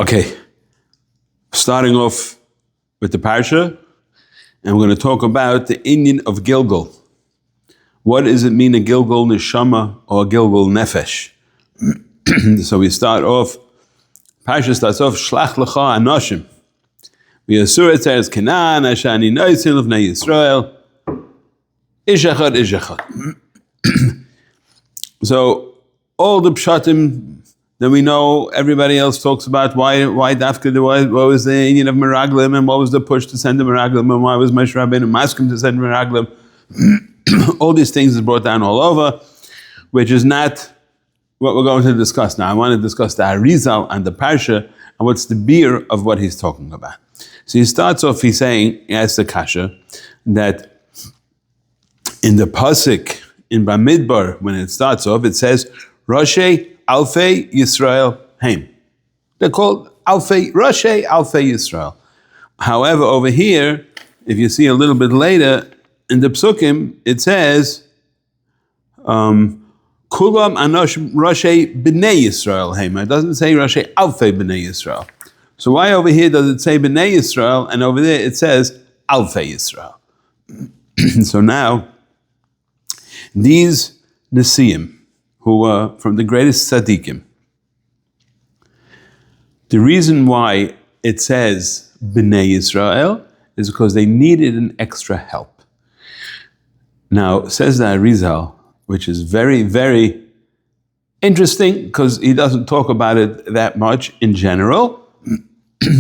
Okay, starting off with the parsha, and we're going to talk about the inyan of gilgul. What does it mean a gilgul neshama or a gilgul nefesh? So we start off, parsha starts off, Shlach lecha anoshim. V'yasur etzeres Canaan, asher ani noitzin l'vnei Yisrael, ish echad. So all the pshatim that we know, everybody else talks about why Dafka, what was the inyan of Meraglim, and what was the push to send the Meraglim, and why was Moshe Rabbeinu masking to send Meraglim. All these things is brought down all over, which is not what we're going to discuss now. I want to discuss the ARI'ZAL and the Parsha, and what's the beer of what he's talking about. So he starts off, he's saying, he asks the Kasha, that in the Pasuk, in Bamidbar, when it starts off, it says, Roshei Alfei Yisrael Haim. They're called Roshei Alfei Yisrael. However, over here, if you see a little bit later, in the Psukim, it says, Kulam Anosh Roshei B'nei Yisrael Haim. It doesn't say Roshei Alfei B'nei Yisrael. So why over here does it say B'nei Yisrael, and over there it says Alfei Yisrael? So now, these Nesiim, who were from the greatest tzaddikim, the reason why it says B'nei Yisrael is because they needed an extra help. Now, says the ARI'ZAL, which is very, very interesting, because he doesn't talk about it that much in general,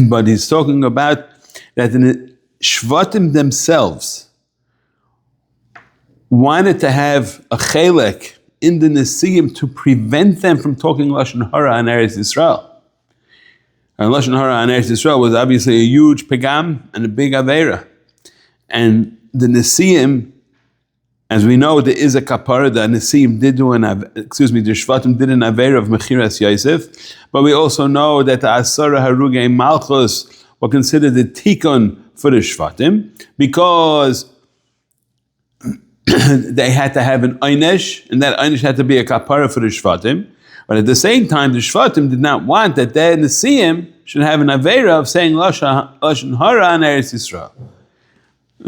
but he's talking about that the Shvatim themselves wanted to have a chelek in the Nesiim to prevent them from talking Lashon Hara on Eretz Yisrael. And Lashon Hara on Eretz Yisrael was obviously a huge pegam and a big aveira. And the Nesiim, as we know, there is a kapara, the Nesiim did do the Shvatim did an aveira of Mechiras Yosef, but we also know that the Asara Harugei Malchus were considered the Tikon for the Shvatim, because they had to have an Einesh, and that Einesh had to be a kapara for the Shvatim. But at the same time, the Shvatim did not want that their Nesiim should have an Aveira of saying Lashon Hara on Eretz Yisrael.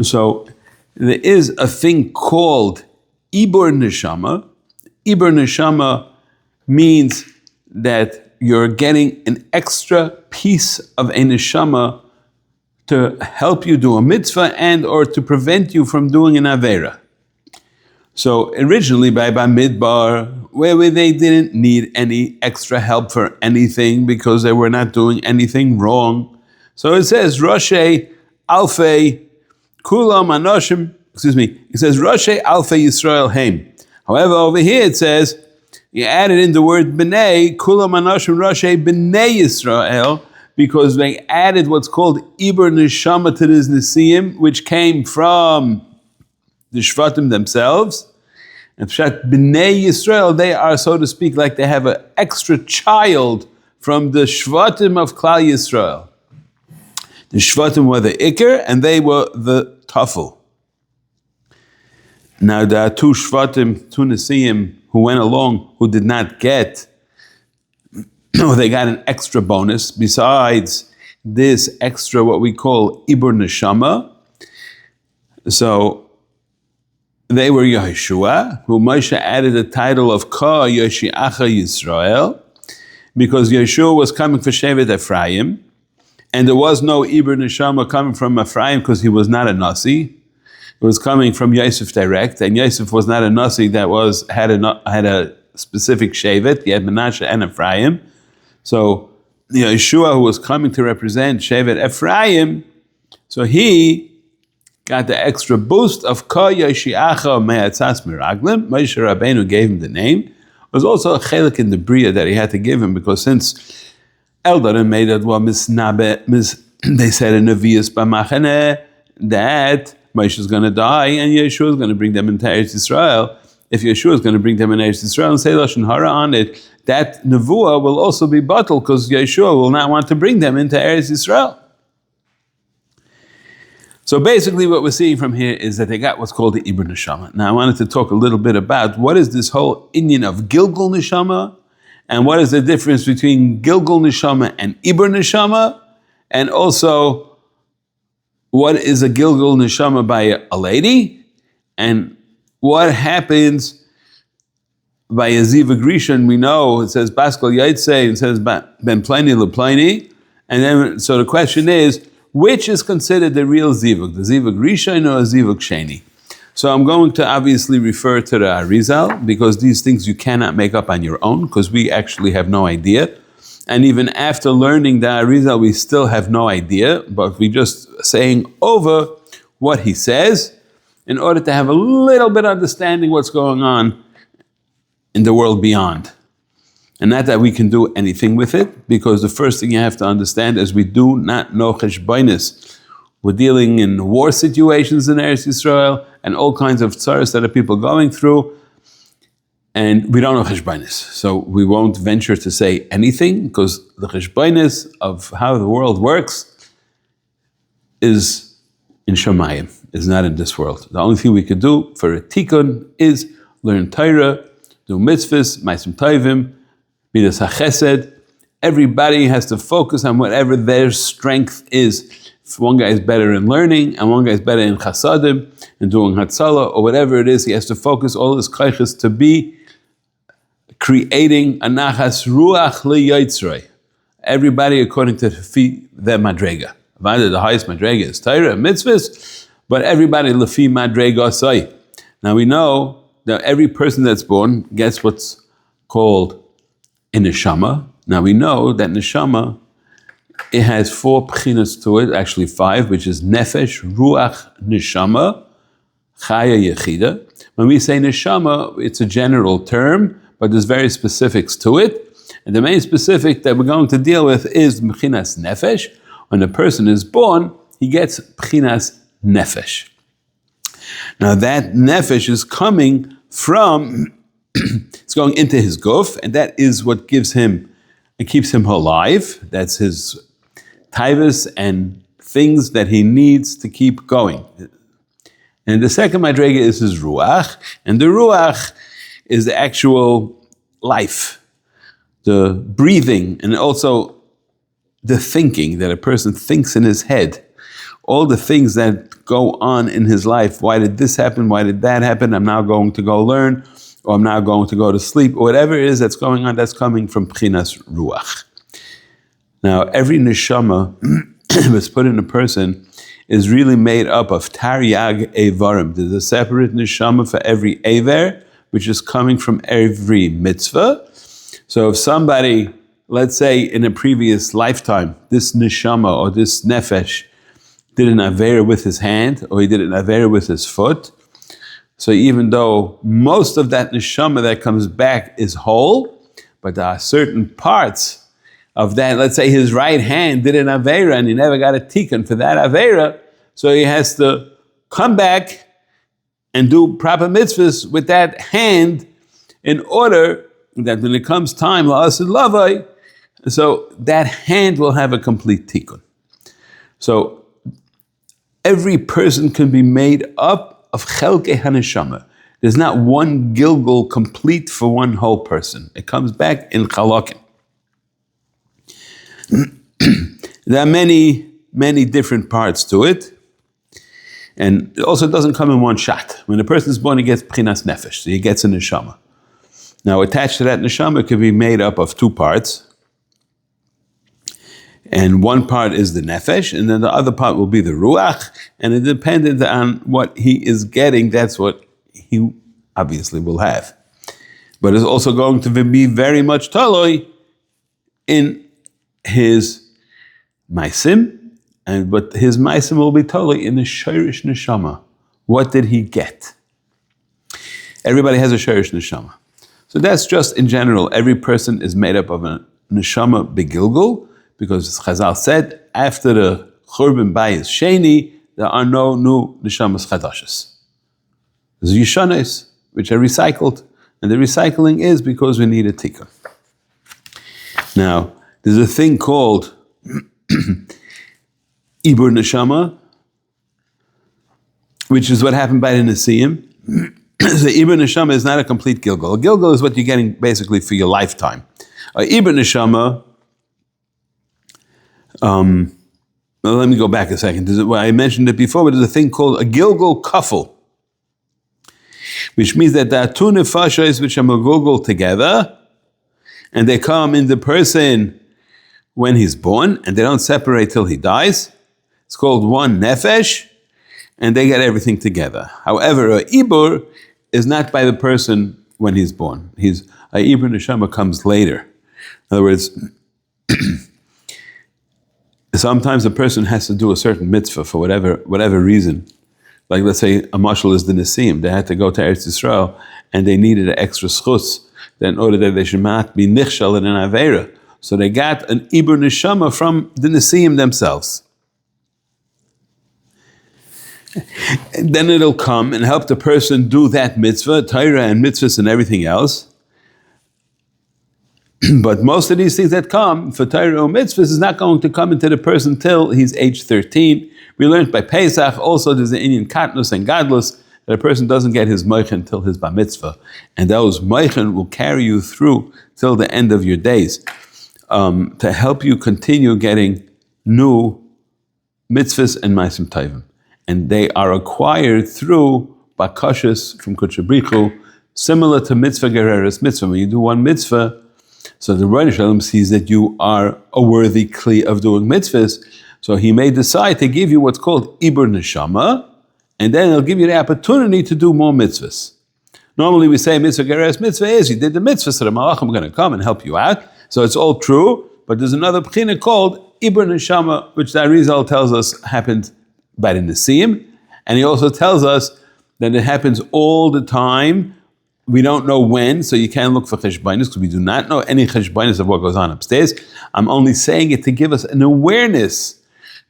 So there is a thing called Ibur Neshama. Ibur Neshama means that you're getting an extra piece of a Neshama to help you do a mitzvah and or to prevent you from doing an Aveira. So originally by Bamidbar, where they didn't need any extra help for anything because they were not doing anything wrong. So it says, Roshei Alfei Kulam Anoshim, it says Roshei Alfei Yisrael Haim. However, over here it says, you added in the word B'nei, Kulam Anoshim Roshei B'nei Yisrael, because they added what's called Ibur Neshama to this Nesiim, which came from the Shvatim themselves. And Pshat B'nei Yisrael, they are, so to speak, like they have an extra child from the Shvatim of Klal Yisrael. The Shvatim were the Iker, and they were the Tafel. Now there are two Shvatim, two Nesiim, who went along, who did not get, they got an extra bonus, besides this extra, what we call Ibur Neshama. So, they were Yehoshua, who Moshe added the title of Ka Yoshiacha Yisrael, because Yeshua was coming for Shevet Ephraim, and there was no Ibur Neshama coming from Ephraim because he was not a Nasi. It was coming from Yosef direct, and Yosef was not a Nasi that had a specific Shevet. He had Menashe and Ephraim. So Yeshua, who was coming to represent Shevet Ephraim, so he got the extra boost of Ka Yoshiacha Me'atzas Miraglim. Moshe Rabbeinu gave him the name. There was also a chelik in the Bria that he had to give him, because since Eldarim made it, they said in Nevi'us B'machane that Moshe is going to die and Yeshua is going to bring them into Eretz Yisrael. If Yeshua is going to bring them into Eretz Yisrael and say Lashon Hara on it, that Nevuah will also be bottled, because Yeshua will not want to bring them into Eretz Yisrael. So basically what we're seeing from here is that they got what's called the Ibur Neshama. Now I wanted to talk a little bit about what is this whole inyan of Gilgul Neshama and what is the difference between Gilgul Neshama and Ibur Neshama, and also what is a Gilgul Neshama by a lady, and what happens by a Ziva Grishon. We know it says Baskal Yaitse, it says Ben Pliny LePliny, and then so the question is, which is considered the real Zivug, the Zivug Rishon or a Zivug Sheni? So I'm going to obviously refer to the ARI'ZAL, because these things you cannot make up on your own, because we actually have no idea. And even after learning the ARI'ZAL, we still have no idea, but we're just saying over what he says in order to have a little bit of understanding what's going on in the world beyond. And not that we can do anything with it, because the first thing you have to understand is we do not know cheshbonos. We're dealing in war situations in Eretz Yisrael and all kinds of tzaras that are people going through, and we don't know cheshbonos. So we won't venture to say anything, because the cheshbonos of how the world works is in Shamayim, is not in this world. The only thing we could do for a tikkun is learn Torah, do mitzvahs, ma'asim tovim, midas hachesed. Everybody has to focus on whatever their strength is. If one guy is better in learning, and one guy is better in chasadim, and doing hatzalah, or whatever it is, he has to focus all his kaiches to be creating a nachas ruach liyotzrei. Everybody according to their madrega. The highest madrega is Torah and mitzvahs, but everybody lefi madrega asai. Now we know that every person that's born gets what's called a neshama. Now we know that neshama, it has 4 pchinas to it, actually 5, which is nefesh, ruach, neshama, chaya, yechida. When we say neshama, it's a general term, but there's very specifics to it. And the main specific that we're going to deal with is pchinas nefesh. When a person is born, he gets pchinas nefesh. Now that nefesh is coming from, it's going into his guf, and that is what gives him, it keeps him alive. That's his taivas and things that he needs to keep going. And the second madrega is his ruach, and the ruach is the actual life, the breathing, and also the thinking that a person thinks in his head. All the things that go on in his life. Why did this happen? Why did that happen? I'm now going to go learn, or I'm now going to go to sleep, or whatever it is that's going on, that's coming from pchinas ruach. Now, every neshama that's put in a person is really made up of taryag evarim. There's a separate neshama for every aver, which is coming from every mitzvah. So if somebody, let's say in a previous lifetime, this neshama or this nefesh did an avera with his hand, or he did an avera with his foot, so even though most of that neshama that comes back is whole, but there are certain parts of that, let's say his right hand did an avera and he never got a tikkun for that avera, so he has to come back and do proper mitzvahs with that hand in order that when it comes time, la'aseh lavai, so that hand will have a complete tikkun. So every person can be made up of chelkei haneshama. There's not one gilgul complete for one whole person. It comes back in chalakim. There are many, many different parts to it. And it also doesn't come in one shot. When a person is born, he gets pchinas nefesh, so he gets a neshama. Now attached to that neshama, it can be made up of 2 parts. And one part is the nefesh, and then the other part will be the ruach, and it dependent on what he is getting, that's what he obviously will have. But it's also going to be very much taloi in his maisim, but his maisim will be taloi in the shirish neshama. What did he get? Everybody has a shirish neshama. So that's just in general, every person is made up of a neshama begilgul, because Chazal said, after the Churban Bayis Sheni, there are no new neshamas chadashas. There's yishanos, which are recycled, and the recycling is because we need a tikkun. Now, there's a thing called Ibur Neshama, which is what happened by the Nesiim. The Ibur Neshama is not a complete Gilgul. A Gilgul is what you're getting basically for your lifetime. Ibn Neshama, well, let me go back a second. I mentioned it before, but there's a thing called a gilgul kafel, which means that there are two nefashos which are megulgul together, and they come in the person when he's born, and they don't separate till he dies. It's called one nefesh, and they get everything together. However, a ibur is not by the person when he's born. A ibur neshama comes later. In other words, sometimes a person has to do a certain mitzvah for whatever reason. Like, let's say a mashal is the Nisim. They had to go to Eretz Yisrael and they needed an extra schutz in order that they should not be nichshal in an aveira. So they got an ibur neshama from the Nisim themselves. And then it'll come and help the person do that mitzvah, Torah and mitzvahs and everything else. But most of these things that come for Torah or mitzvahs is not going to come into the person till he's age 13. We learned by Pesach also there's an Indian katnus and gadlus that a person doesn't get his moichen till his bar mitzvah. And those moichen will carry you through till the end of your days to help you continue getting new mitzvahs and ma'asim tovim. And they are acquired through bakashas from Kutshabrichu, similar to mitzvah gereres mitzvah. When you do one mitzvah, so the Rebbeinu Shalom sees that you are a worthy kli of doing mitzvahs, so he may decide to give you what's called ibur neshama, and then he'll give you the opportunity to do more mitzvahs. Normally we say mitzvah gereres mitzvah is, you did the mitzvah, so the malachim are going to come and help you out. So it's all true, but there's another pchina called ibur neshama, which the ARI'ZAL tells us happened by the Nisim, and he also tells us that it happens all the time. We don't know when, so you can't look for cheshbainis because we do not know any cheshbainis of what goes on upstairs. I'm only saying it to give us an awareness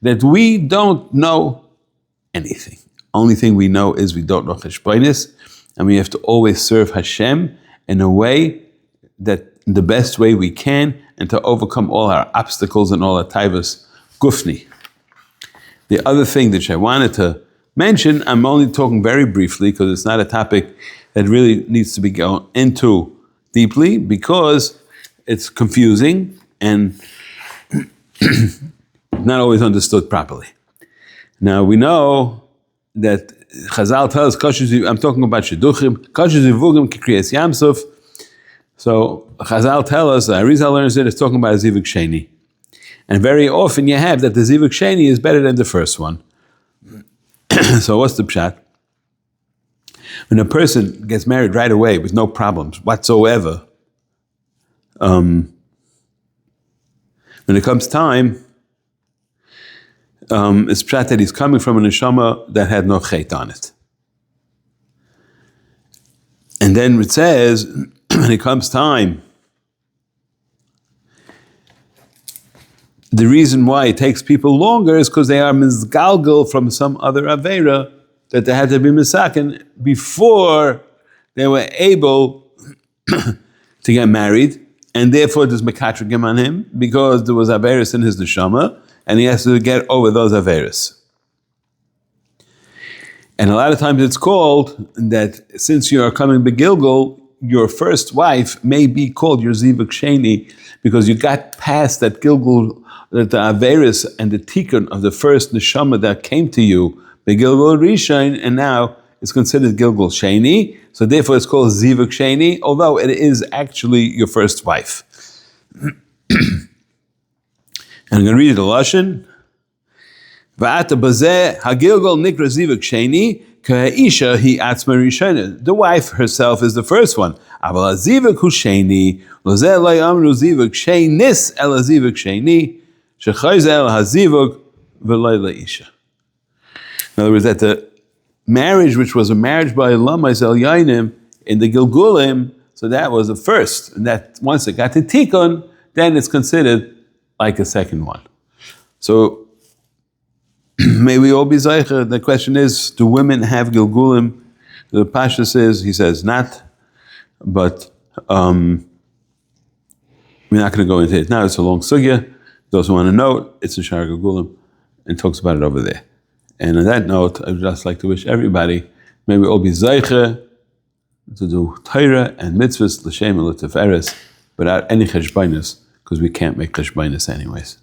that we don't know anything. Only thing we know is we don't know cheshbainis, and we have to always serve Hashem in a way that the best way we can, and to overcome all our obstacles and all our taivas gufni. The other thing that I wanted to mention, I'm only talking very briefly because it's not a topic that really needs to be going into deeply because it's confusing and not always understood properly. Now we know that Chazal tells, I'm talking about Shidduchim, Kasher Zivugim Kikriyas Yamsuf. So Chazal tell us, ARI'ZAL learns it's talking about a Zivug Sheni. And very often you have that the Zivug Sheni is better than the first one. So what's the pshat? When a person gets married right away with no problems whatsoever, when it comes time, it's pshat that he's coming from a neshama that had no chet on it. And then it says, when it comes time, the reason why it takes people longer is because they are mizgalgal from some other aveira that they had to be misaken before they were able to get married, and therefore there's mekatrigim on him because there was averis in his neshama, and he has to get over those averis. And a lot of times it's called that since you are coming begilgul, your first wife may be called your zivug sheni because you got past that gilgul, that the averis and the tikkun of the first neshama that came to you, the Gilgul Rishon, and now it's considered Gilgul Sheni, so therefore it's called Zivug Sheni, although it is actually your first wife. And I'm going to read the Lashon. V'ata bazeh hagilgul nikra Zivug Sheni, ka'isha hi atzma rishona. The wife herself is the first one. Aval Zivug hu Sheni, lozeh lo yamru Zivug Shenis el Zivug Sheni, shechayzel hazivug v'lo la'isha. In other words, that the marriage, which was a marriage by Lamais El Yainim in the Gilgulim, so that was the first. And that once it got to Tikkun, then it's considered like a second one. So, may we all be Zeicher. The question is, do women have Gilgulim? The Pasha says, he says not, but we're not going to go into it now. It's a long sugya. Those who want to know, it's a Shar Gilgulim, and talks about it over there. And on that note, I would just like to wish everybody, may we all be Zeicher to do Torah and mitzvahs, l'shem and l'teferes. without any cheshbonus, because we can't make cheshbonus anyways.